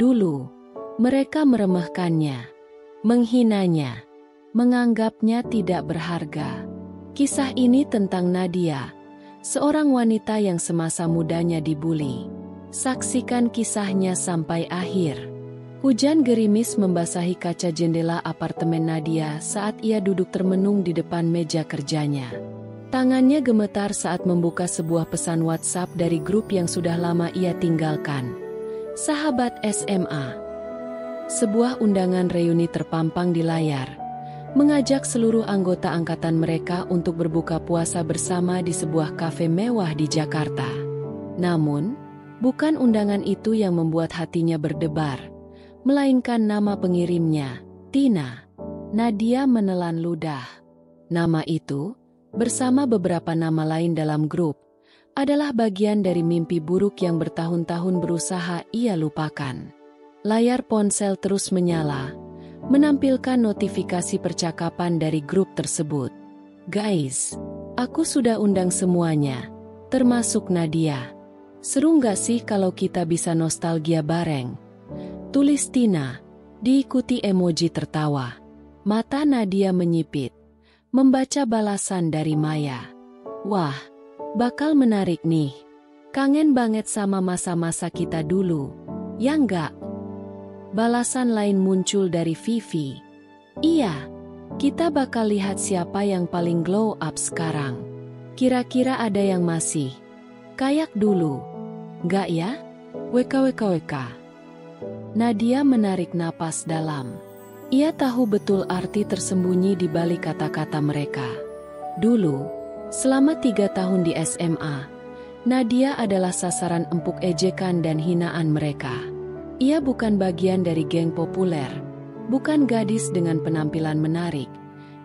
Dulu, mereka meremehkannya, menghinanya, menganggapnya tidak berharga. Kisah ini tentang Nadia, seorang wanita yang semasa mudanya dibuli. Saksikan kisahnya sampai akhir. Hujan gerimis membasahi kaca jendela apartemen Nadia saat ia duduk termenung di depan meja kerjanya. Tangannya gemetar saat membuka sebuah pesan WhatsApp dari grup yang sudah lama ia tinggalkan. Sahabat SMA. Sebuah undangan reuni terpampang di layar, mengajak seluruh anggota angkatan mereka untuk berbuka puasa bersama di sebuah kafe mewah di Jakarta. Namun, bukan undangan itu yang membuat hatinya berdebar, melainkan nama pengirimnya, Tina. Nadia menelan ludah. Nama itu, bersama beberapa nama lain dalam grup, adalah bagian dari mimpi buruk yang bertahun-tahun berusaha ia lupakan. Layar ponsel terus menyala, menampilkan notifikasi percakapan dari grup tersebut. Guys, aku sudah undang semuanya, termasuk Nadia. Seru nggak sih kalau kita bisa nostalgia bareng? Tulis Tina, diikuti emoji tertawa. Mata Nadia menyipit, membaca balasan dari Maya. Wah, bakal menarik nih. Kangen banget sama masa-masa kita dulu, ya nggak? Balasan lain muncul dari Vivi. Iya, kita bakal lihat siapa yang paling glow up sekarang. Kira-kira ada yang masih kayak dulu, nggak ya? WKWKWK. Nadia menarik napas dalam. Ia tahu betul arti tersembunyi di balik kata-kata mereka. Dulu, selama 3 tahun di SMA, Nadia adalah sasaran empuk ejekan dan hinaan mereka. Ia bukan bagian dari geng populer, bukan gadis dengan penampilan menarik,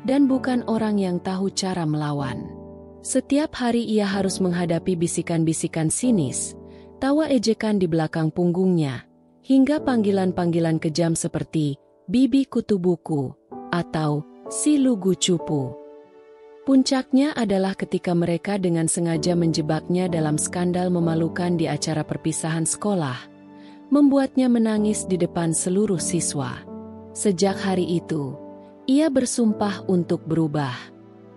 dan bukan orang yang tahu cara melawan. Setiap hari ia harus menghadapi bisikan-bisikan sinis, tawa ejekan di belakang punggungnya, hingga panggilan-panggilan kejam seperti Bibi Kutu Buku atau Si Lugu Cupu. Puncaknya adalah ketika mereka dengan sengaja menjebaknya dalam skandal memalukan di acara perpisahan sekolah, membuatnya menangis di depan seluruh siswa. Sejak hari itu, ia bersumpah untuk berubah.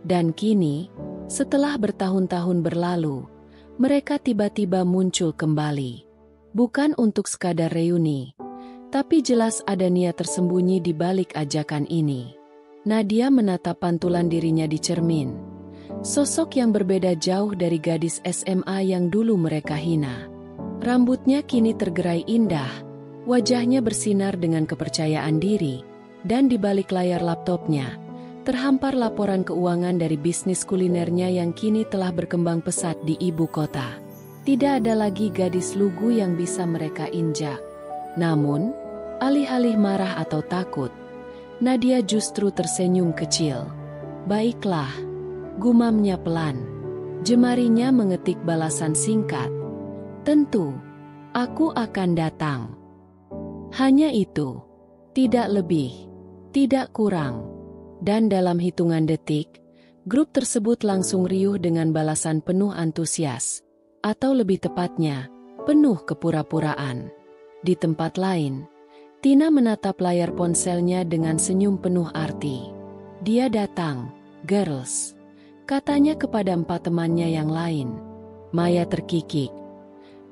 Dan kini, setelah bertahun-tahun berlalu, mereka tiba-tiba muncul kembali. Bukan untuk sekadar reuni, tapi jelas ada niat tersembunyi di balik ajakan ini. Nadia menatap pantulan dirinya di cermin. Sosok yang berbeda jauh dari gadis SMA yang dulu mereka hina. Rambutnya kini tergerai indah, wajahnya bersinar dengan kepercayaan diri, dan di balik layar laptopnya, terhampar laporan keuangan dari bisnis kulinernya yang kini telah berkembang pesat di ibu kota. Tidak ada lagi gadis lugu yang bisa mereka injak. Namun, alih-alih marah atau takut, Nadia justru tersenyum kecil. Baiklah, gumamnya pelan. Jemarinya mengetik balasan singkat. Tentu, aku akan datang. Hanya itu, tidak lebih, tidak kurang. Dan dalam hitungan detik, grup tersebut langsung riuh dengan balasan penuh antusias, atau lebih tepatnya, penuh kepura-puraan. Di tempat lain, Tina menatap layar ponselnya dengan senyum penuh arti. Dia datang, girls, katanya kepada 4 temannya yang lain. Maya terkikik.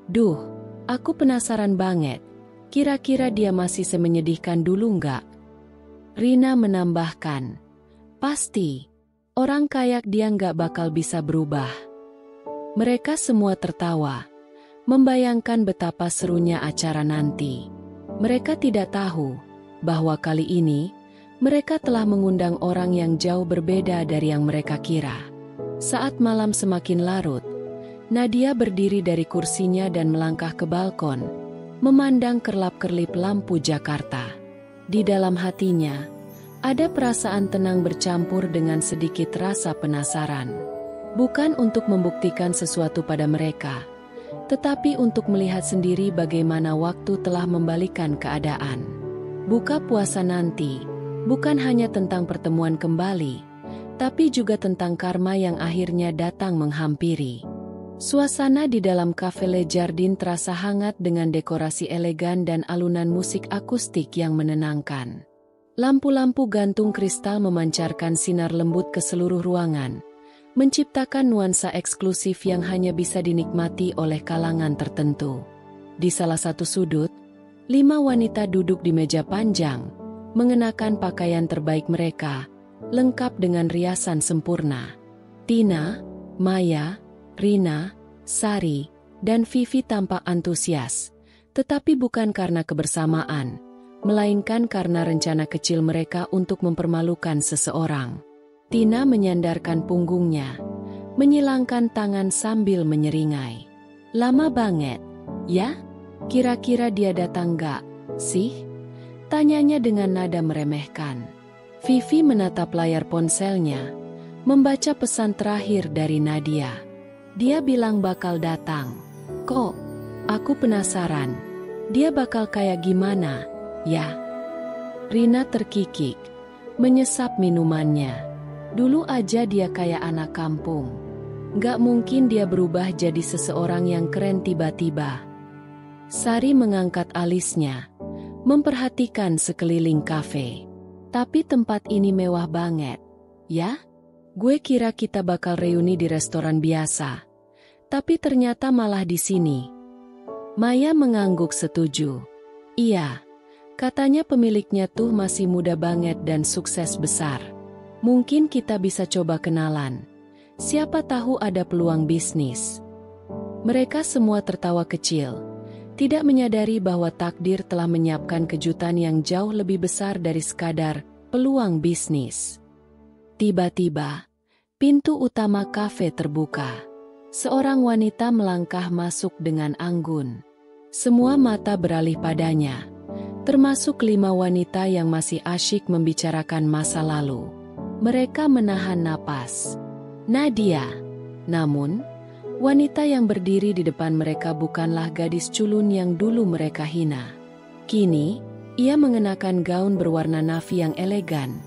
Duh, aku penasaran banget. Kira-kira dia masih semenyedihkan dulu nggak? Rina menambahkan, pasti, orang kayak dia nggak bakal bisa berubah. Mereka semua tertawa, membayangkan betapa serunya acara nanti. Mereka tidak tahu bahwa kali ini mereka telah mengundang orang yang jauh berbeda dari yang mereka kira. Saat malam semakin larut, Nadia berdiri dari kursinya dan melangkah ke balkon, memandang kerlap-kerlip lampu Jakarta. Di dalam hatinya, ada perasaan tenang bercampur dengan sedikit rasa penasaran. Bukan untuk membuktikan sesuatu pada mereka, tetapi untuk melihat sendiri bagaimana waktu telah membalikan keadaan. Buka puasa nanti, bukan hanya tentang pertemuan kembali, tapi juga tentang karma yang akhirnya datang menghampiri. Suasana di dalam Cafe Le Jardin terasa hangat dengan dekorasi elegan dan alunan musik akustik yang menenangkan. Lampu-lampu gantung kristal memancarkan sinar lembut ke seluruh ruangan, menciptakan nuansa eksklusif yang hanya bisa dinikmati oleh kalangan tertentu. Di salah satu sudut, 5 wanita duduk di meja panjang, mengenakan pakaian terbaik mereka, lengkap dengan riasan sempurna. Tina, Maya, Rina, Sari, dan Vivi tampak antusias, tetapi bukan karena kebersamaan, melainkan karena rencana kecil mereka untuk mempermalukan seseorang. Tina menyandarkan punggungnya, menyilangkan tangan sambil menyeringai. Lama banget, ya? Kira-kira dia datang gak, sih? Tanyanya dengan nada meremehkan. Vivi menatap layar ponselnya, membaca pesan terakhir dari Nadia. Dia bilang bakal datang. Kok? Aku penasaran. Dia bakal kayak gimana, ya? Rina terkikik, menyesap minumannya. Dulu aja dia kayak anak kampung. Gak mungkin dia berubah jadi seseorang yang keren tiba-tiba. Sari mengangkat alisnya, memperhatikan sekeliling kafe. Tapi tempat ini mewah banget, ya? Gue kira kita bakal reuni di restoran biasa. Tapi ternyata malah di sini. Maya mengangguk setuju. Iya, katanya pemiliknya tuh masih muda banget dan sukses besar. Mungkin kita bisa coba kenalan. Siapa tahu ada peluang bisnis. Mereka semua tertawa kecil, tidak menyadari bahwa takdir telah menyiapkan kejutan yang jauh lebih besar dari sekadar peluang bisnis. Tiba-tiba, pintu utama kafe terbuka. Seorang wanita melangkah masuk dengan anggun. Semua mata beralih padanya, termasuk 5 wanita yang masih asyik membicarakan masa lalu. Mereka menahan napas. Nadia. Namun, wanita yang berdiri di depan mereka bukanlah gadis culun yang dulu mereka hina. Kini, ia mengenakan gaun berwarna navy yang elegan,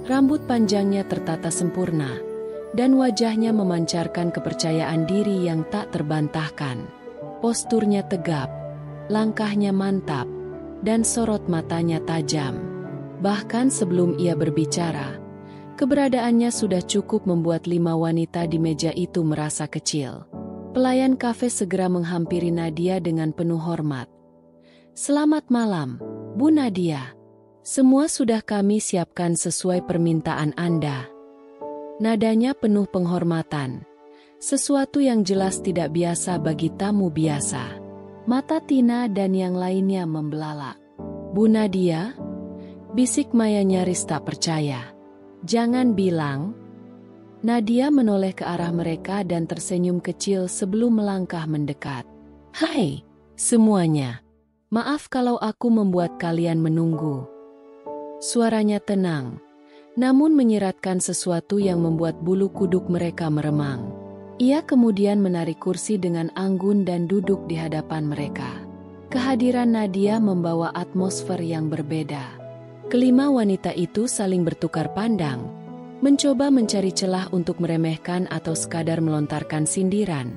rambut panjangnya tertata sempurna, dan wajahnya memancarkan kepercayaan diri yang tak terbantahkan. Posturnya tegap, langkahnya mantap, dan sorot matanya tajam. Bahkan sebelum ia berbicara, keberadaannya sudah cukup membuat 5 wanita di meja itu merasa kecil. Pelayan kafe segera menghampiri Nadia dengan penuh hormat. Selamat malam, Bu Nadia. Semua sudah kami siapkan sesuai permintaan Anda. Nadanya penuh penghormatan, sesuatu yang jelas tidak biasa bagi tamu biasa. Mata Tina dan yang lainnya membelalak. Bu Nadia? Bisik Maya nyaris tak percaya. Jangan bilang. Nadia menoleh ke arah mereka dan tersenyum kecil sebelum melangkah mendekat. Hai, semuanya. Maaf kalau aku membuat kalian menunggu. Suaranya tenang, namun menyiratkan sesuatu yang membuat bulu kuduk mereka meremang. Ia kemudian menarik kursi dengan anggun dan duduk di hadapan mereka. Kehadiran Nadia membawa atmosfer yang berbeda. Kelima wanita itu saling bertukar pandang, mencoba mencari celah untuk meremehkan atau sekadar melontarkan sindiran,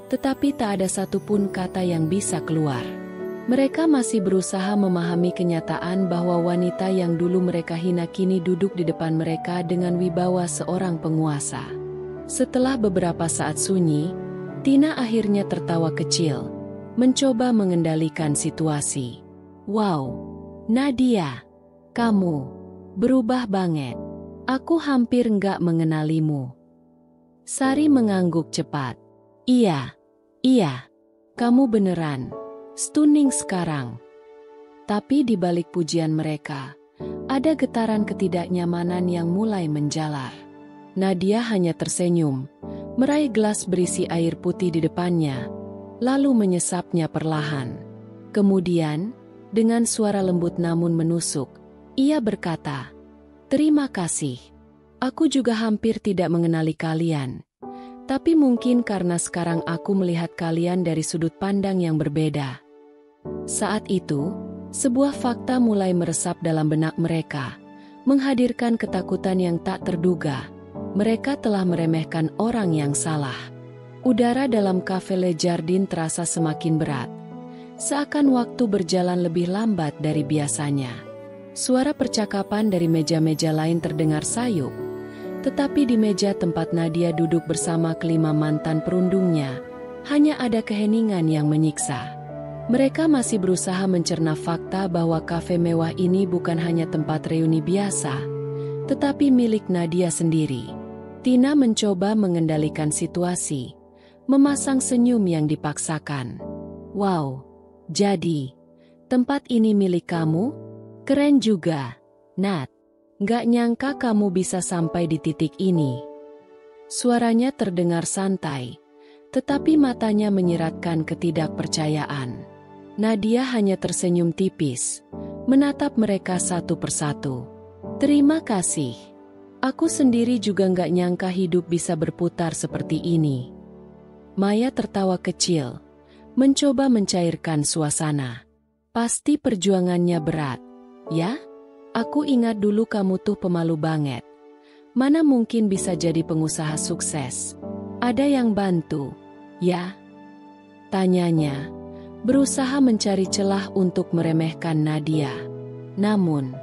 tetapi tak ada satupun kata yang bisa keluar. Mereka masih berusaha memahami kenyataan bahwa wanita yang dulu mereka hina kini duduk di depan mereka dengan wibawa seorang penguasa. Setelah beberapa saat sunyi, Tina akhirnya tertawa kecil, mencoba mengendalikan situasi. Wow, Nadia, kamu berubah banget. Aku hampir nggak mengenalimu. Sari mengangguk cepat. Iya, kamu beneran stunning sekarang. Tapi di balik pujian mereka, ada getaran ketidaknyamanan yang mulai menjalar. Nadia hanya tersenyum, meraih gelas berisi air putih di depannya, lalu menyesapnya perlahan. Kemudian, dengan suara lembut namun menusuk, ia berkata, "Terima kasih. Aku juga hampir tidak mengenali kalian. Tapi mungkin karena sekarang aku melihat kalian dari sudut pandang yang berbeda." Saat itu, sebuah fakta mulai meresap dalam benak mereka, menghadirkan ketakutan yang tak terduga. Mereka telah meremehkan orang yang salah. Udara dalam kafe Le Jardin terasa semakin berat. Seakan waktu berjalan lebih lambat dari biasanya. Suara percakapan dari meja-meja lain terdengar sayup. Tetapi di meja tempat Nadia duduk bersama kelima mantan perundungnya, hanya ada keheningan yang menyiksa. Mereka masih berusaha mencerna fakta bahwa kafe mewah ini bukan hanya tempat reuni biasa, tetapi milik Nadia sendiri. Tina mencoba mengendalikan situasi, memasang senyum yang dipaksakan. Wow, jadi, tempat ini milik kamu? Keren juga, Nat. Gak nyangka kamu bisa sampai di titik ini. Suaranya terdengar santai, tetapi matanya menyiratkan ketidakpercayaan. Nadia hanya tersenyum tipis, menatap mereka satu persatu. Terima kasih. Aku sendiri juga gak nyangka hidup bisa berputar seperti ini. Maya tertawa kecil, mencoba mencairkan suasana. Pasti perjuangannya berat, ya? Aku ingat dulu kamu tuh pemalu banget. Mana mungkin bisa jadi pengusaha sukses? Ada yang bantu, ya? Tanyanya, berusaha mencari celah untuk meremehkan Nadia. Namun,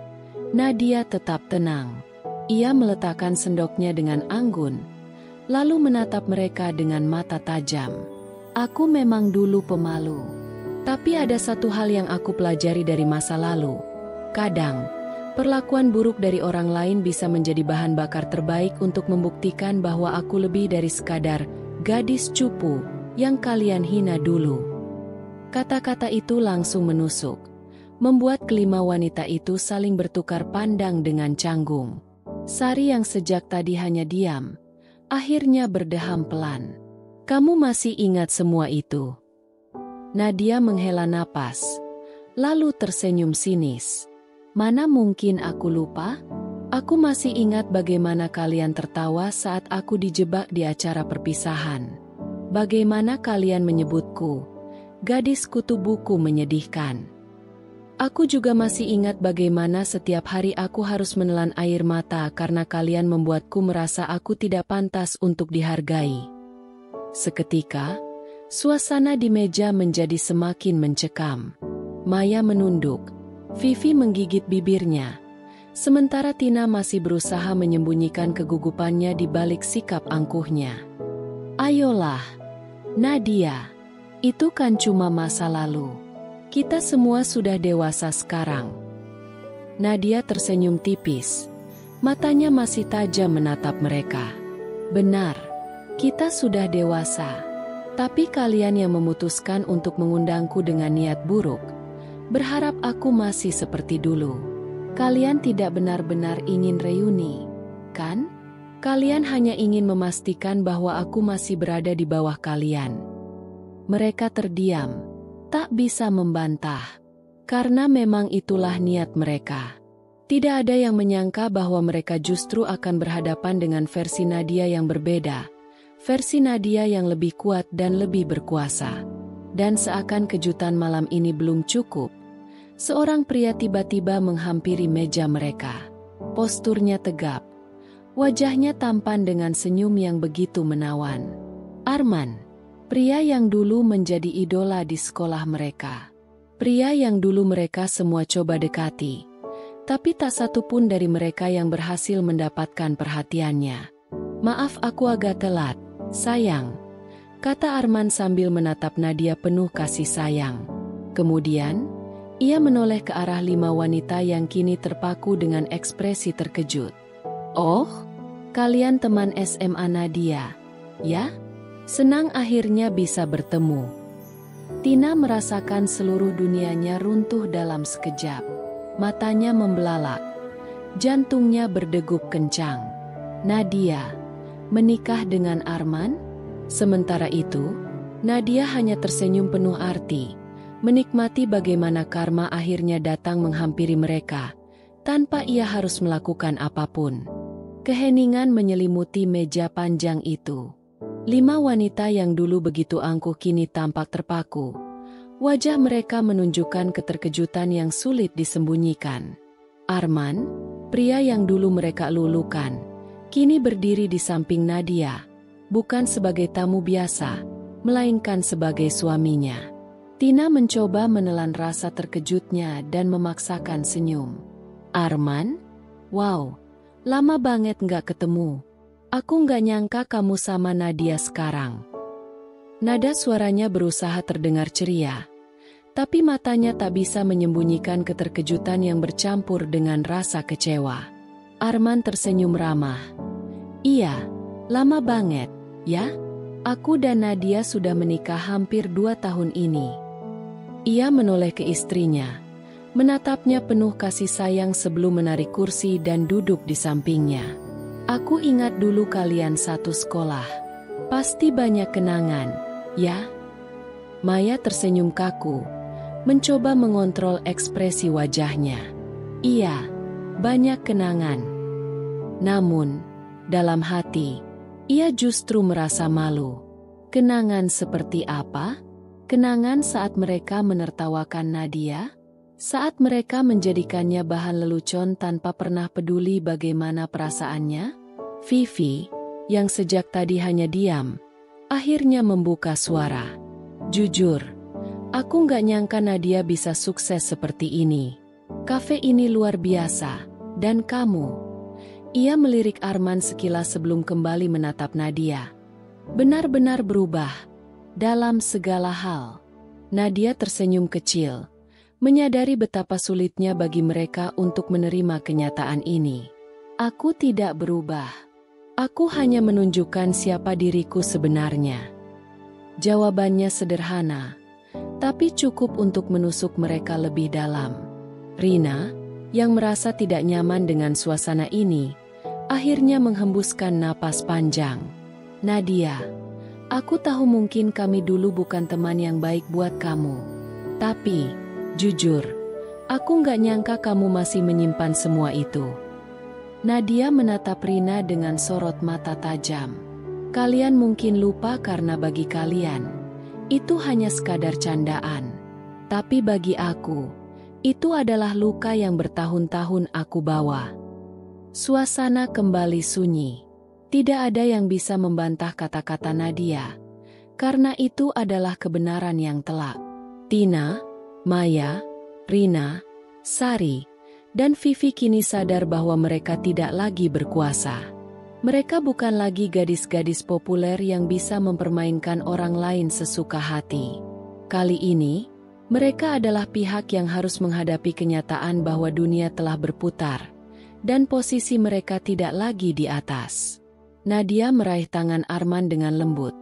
Nadia tetap tenang. Ia meletakkan sendoknya dengan anggun, lalu menatap mereka dengan mata tajam. Aku memang dulu pemalu. Tapi ada satu hal yang aku pelajari dari masa lalu. Kadang, perlakuan buruk dari orang lain bisa menjadi bahan bakar terbaik untuk membuktikan bahwa aku lebih dari sekadar gadis cupu yang kalian hina dulu. Kata-kata itu langsung menusuk, membuat kelima wanita itu saling bertukar pandang dengan canggung. Sari yang sejak tadi hanya diam, akhirnya berdeham pelan. Kamu masih ingat semua itu? Nadia menghela napas, lalu tersenyum sinis. Mana mungkin aku lupa? Aku masih ingat bagaimana kalian tertawa saat aku dijebak di acara perpisahan. Bagaimana kalian menyebutku, gadis kutu buku menyedihkan. Aku juga masih ingat bagaimana setiap hari aku harus menelan air mata karena kalian membuatku merasa aku tidak pantas untuk dihargai. Seketika, suasana di meja menjadi semakin mencekam. Maya menunduk, Vivi menggigit bibirnya, sementara Tina masih berusaha menyembunyikan kegugupannya di balik sikap angkuhnya. Ayolah, Nadia, itu kan cuma masa lalu. Kita semua sudah dewasa sekarang. Nadia tersenyum tipis, matanya masih tajam menatap mereka. Benar, kita sudah dewasa. Tapi kalian yang memutuskan untuk mengundangku dengan niat buruk, berharap aku masih seperti dulu. Kalian tidak benar-benar ingin reuni, kan? Kalian hanya ingin memastikan bahwa aku masih berada di bawah kalian. Mereka terdiam, tak bisa membantah. Karena memang itulah niat mereka. Tidak ada yang menyangka bahwa mereka justru akan berhadapan dengan versi Nadia yang berbeda. Versi Nadia yang lebih kuat dan lebih berkuasa. Dan seakan kejutan malam ini belum cukup, seorang pria tiba-tiba menghampiri meja mereka. Posturnya tegap, wajahnya tampan dengan senyum yang begitu menawan. Arman, pria yang dulu menjadi idola di sekolah mereka. Pria yang dulu mereka semua coba dekati, tapi tak satu pun dari mereka yang berhasil mendapatkan perhatiannya. Maaf aku agak telat, sayang, kata Arman sambil menatap Nadia penuh kasih sayang. Kemudian, ia menoleh ke arah 5 wanita yang kini terpaku dengan ekspresi terkejut. Oh, kalian teman SMA Nadia, ya? Senang akhirnya bisa bertemu. Tina merasakan seluruh dunianya runtuh dalam sekejap. Matanya membelalak, jantungnya berdegup kencang. Nadia menikah dengan Arman? Sementara itu, Nadia hanya tersenyum penuh arti, menikmati bagaimana karma akhirnya datang menghampiri mereka, tanpa ia harus melakukan apapun. Keheningan menyelimuti meja panjang itu. 5 wanita yang dulu begitu angkuh kini tampak terpaku. Wajah mereka menunjukkan keterkejutan yang sulit disembunyikan. Arman, pria yang dulu mereka lulukan, kini berdiri di samping Nadia, bukan sebagai tamu biasa, melainkan sebagai suaminya. Tina mencoba menelan rasa terkejutnya dan memaksakan senyum. Arman? Wow, lama banget nggak ketemu. Aku nggak nyangka kamu sama Nadia sekarang. Nada suaranya berusaha terdengar ceria, tapi matanya tak bisa menyembunyikan keterkejutan yang bercampur dengan rasa kecewa. Arman tersenyum ramah. Iya, lama banget, ya? Aku dan Nadia sudah menikah hampir 2 tahun ini. Ia menoleh ke istrinya, menatapnya penuh kasih sayang sebelum menarik kursi dan duduk di sampingnya. Aku ingat dulu kalian satu sekolah. Pasti banyak kenangan. Ya? Maya tersenyum kaku, mencoba mengontrol ekspresi wajahnya. Iya, banyak kenangan. Namun, dalam hati, ia justru merasa malu. Kenangan seperti apa? Kenangan saat mereka menertawakan Nadia? Saat mereka menjadikannya bahan lelucon tanpa pernah peduli bagaimana perasaannya? Vivi, yang sejak tadi hanya diam, akhirnya membuka suara. Jujur, aku nggak nyangka Nadia bisa sukses seperti ini. Kafe ini luar biasa, dan kamu. Ia melirik Arman sekilas sebelum kembali menatap Nadia. Benar-benar berubah, dalam segala hal. Nadia tersenyum kecil, menyadari betapa sulitnya bagi mereka untuk menerima kenyataan ini. Aku tidak berubah. Aku hanya menunjukkan siapa diriku sebenarnya. Jawabannya sederhana, tapi cukup untuk menusuk mereka lebih dalam. Rina, yang merasa tidak nyaman dengan suasana ini, akhirnya menghembuskan napas panjang. Nadia, aku tahu mungkin kami dulu bukan teman yang baik buat kamu. Tapi, jujur, aku nggak nyangka kamu masih menyimpan semua itu. Nadia menatap Rina dengan sorot mata tajam. Kalian mungkin lupa karena bagi kalian, itu hanya sekadar candaan. Tapi bagi aku, itu adalah luka yang bertahun-tahun aku bawa. Suasana kembali sunyi. Tidak ada yang bisa membantah kata-kata Nadia, karena itu adalah kebenaran yang telak. Tina, Maya, Rina, Sari, dan Vivi kini sadar bahwa mereka tidak lagi berkuasa. Mereka bukan lagi gadis-gadis populer yang bisa mempermainkan orang lain sesuka hati. Kali ini, mereka adalah pihak yang harus menghadapi kenyataan bahwa dunia telah berputar, dan posisi mereka tidak lagi di atas. Nadia meraih tangan Arman dengan lembut,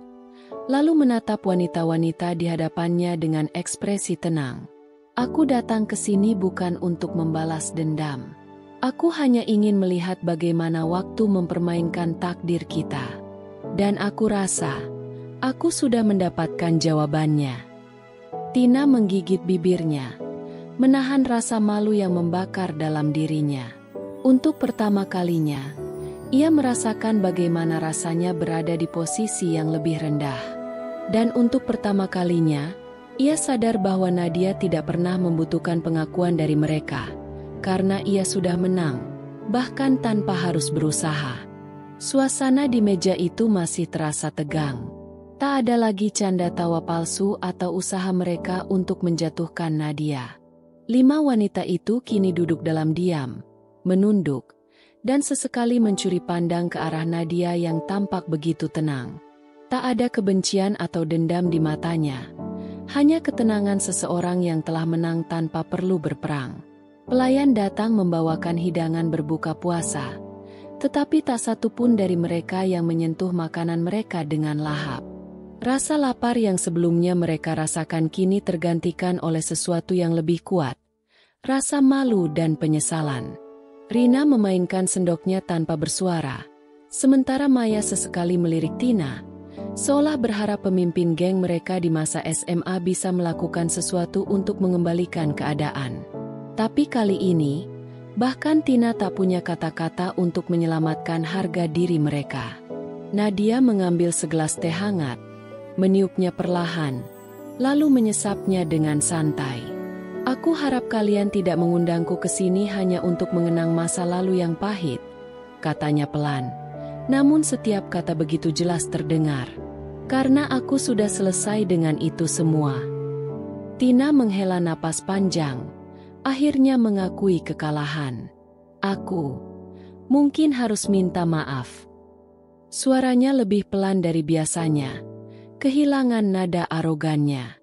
lalu menatap wanita-wanita di hadapannya dengan ekspresi tenang. Aku datang ke sini bukan untuk membalas dendam. Aku hanya ingin melihat bagaimana waktu mempermainkan takdir kita. Dan aku rasa, aku sudah mendapatkan jawabannya. Tina menggigit bibirnya, menahan rasa malu yang membakar dalam dirinya. Untuk pertama kalinya, ia merasakan bagaimana rasanya berada di posisi yang lebih rendah. Dan untuk pertama kalinya, ia sadar bahwa Nadia tidak pernah membutuhkan pengakuan dari mereka, karena ia sudah menang, bahkan tanpa harus berusaha. Suasana di meja itu masih terasa tegang. Tak ada lagi canda tawa palsu atau usaha mereka untuk menjatuhkan Nadia. 5 wanita itu kini duduk dalam diam, menunduk, dan sesekali mencuri pandang ke arah Nadia yang tampak begitu tenang. Tak ada kebencian atau dendam di matanya. Hanya ketenangan seseorang yang telah menang tanpa perlu berperang. Pelayan datang membawakan hidangan berbuka puasa, tetapi tak satu pun dari mereka yang menyentuh makanan mereka dengan lahap. Rasa lapar yang sebelumnya mereka rasakan kini tergantikan oleh sesuatu yang lebih kuat, rasa malu dan penyesalan. Rina memainkan sendoknya tanpa bersuara, sementara Maya sesekali melirik Tina, seolah berharap pemimpin geng mereka di masa SMA bisa melakukan sesuatu untuk mengembalikan keadaan. Tapi kali ini, bahkan Tina tak punya kata-kata untuk menyelamatkan harga diri mereka. Nadia mengambil segelas teh hangat, meniupnya perlahan, lalu menyesapnya dengan santai. Aku harap kalian tidak mengundangku ke sini hanya untuk mengenang masa lalu yang pahit, katanya pelan. Namun setiap kata begitu jelas terdengar. Karena aku sudah selesai dengan itu semua. Tina menghela napas panjang, akhirnya mengakui kekalahan. Aku mungkin harus minta maaf. Suaranya lebih pelan dari biasanya, kehilangan nada arogannya.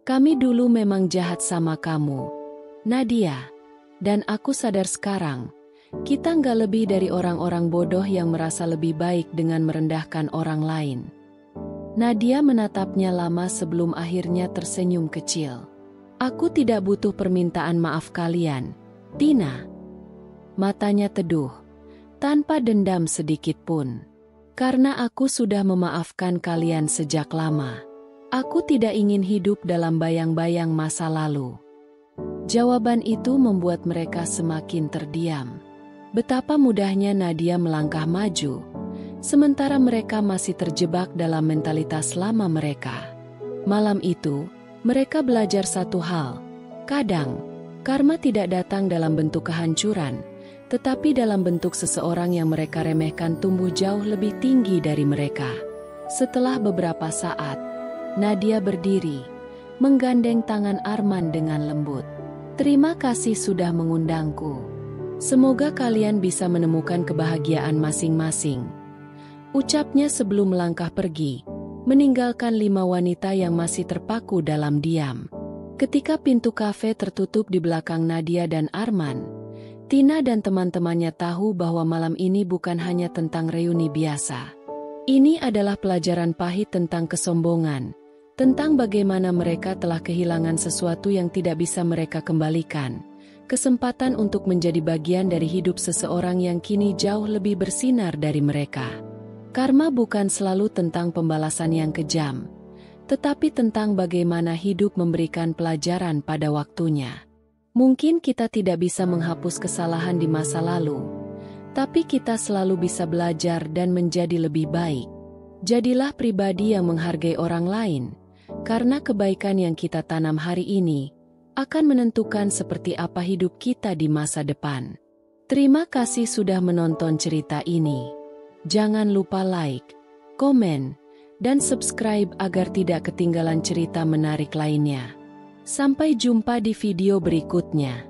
Kami dulu memang jahat sama kamu, Nadia. Dan aku sadar sekarang, kita nggak lebih dari orang-orang bodoh yang merasa lebih baik dengan merendahkan orang lain. Nadia menatapnya lama sebelum akhirnya tersenyum kecil. Aku tidak butuh permintaan maaf kalian, Tina. Matanya teduh, tanpa dendam sedikit pun. Karena aku sudah memaafkan kalian sejak lama. Aku tidak ingin hidup dalam bayang-bayang masa lalu. Jawaban itu membuat mereka semakin terdiam. Betapa mudahnya Nadia melangkah maju, sementara mereka masih terjebak dalam mentalitas lama mereka. Malam itu, mereka belajar satu hal. Kadang, karma tidak datang dalam bentuk kehancuran, tetapi dalam bentuk seseorang yang mereka remehkan tumbuh jauh lebih tinggi dari mereka. Setelah beberapa saat, Nadia berdiri, menggandeng tangan Arman dengan lembut. Terima kasih sudah mengundangku. Semoga kalian bisa menemukan kebahagiaan masing-masing. Ucapnya sebelum melangkah pergi, meninggalkan 5 wanita yang masih terpaku dalam diam. Ketika pintu kafe tertutup di belakang Nadia dan Arman, Tina dan teman-temannya tahu bahwa malam ini bukan hanya tentang reuni biasa. Ini adalah pelajaran pahit tentang kesombongan, tentang bagaimana mereka telah kehilangan sesuatu yang tidak bisa mereka kembalikan, kesempatan untuk menjadi bagian dari hidup seseorang yang kini jauh lebih bersinar dari mereka. Karma bukan selalu tentang pembalasan yang kejam, tetapi tentang bagaimana hidup memberikan pelajaran pada waktunya. Mungkin kita tidak bisa menghapus kesalahan di masa lalu, tapi kita selalu bisa belajar dan menjadi lebih baik. Jadilah pribadi yang menghargai orang lain, karena kebaikan yang kita tanam hari ini akan menentukan seperti apa hidup kita di masa depan. Terima kasih sudah menonton cerita ini. Jangan lupa like, komen, dan subscribe agar tidak ketinggalan cerita menarik lainnya. Sampai jumpa di video berikutnya.